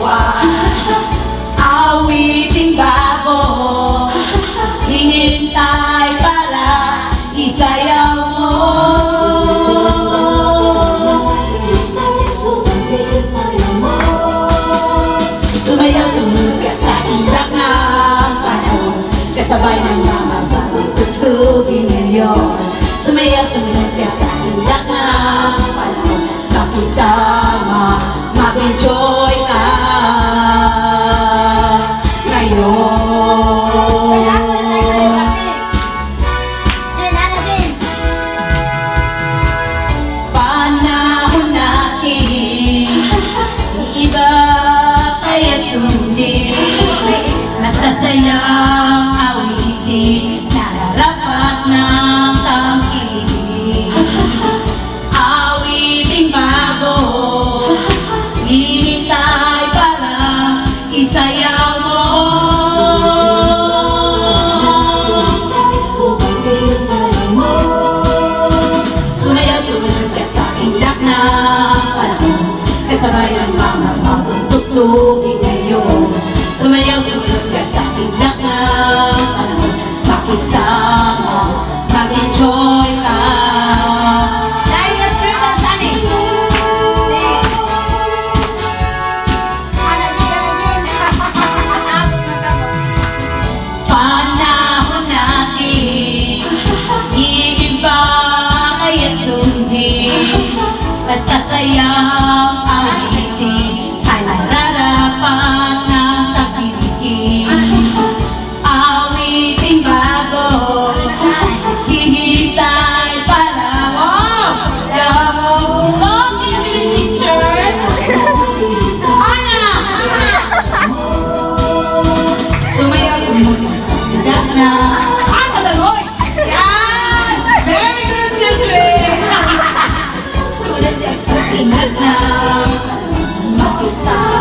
sayawan. Awiting bago, hinihintay para isayaw mo. Sumayaw, sumunod ka sa iyak ng panahon, kasabay ng mga bagong tutugin ngayon. Sumayaw, sumunod ka sa iyak ng panahon, makisama, mag-enjoy ka ngayon. Panahon natin, iiba kaya't sundin, nasasayang awitin, nararapat ng tangkilik. Awiting bago, hinihintay para isayaw mo. Sumayaw, sumunod ka sa iyak ng panahon, kasabay ng mga bagong tutugin ngayon. Sumayaw, sumunod ka sa iyak ng panahon, makisama, mag-enjoy ka. Panahon natin, iiba kaya't sundin, masasayang awitin, ay nararapat ng tagilikin. Awiting bago, hinihintay para teachers. Ana! Sumayaw, sumunod sa iyak na kasagoy! Yan! Very good, children! Sumunod sa iyak na mag-isa.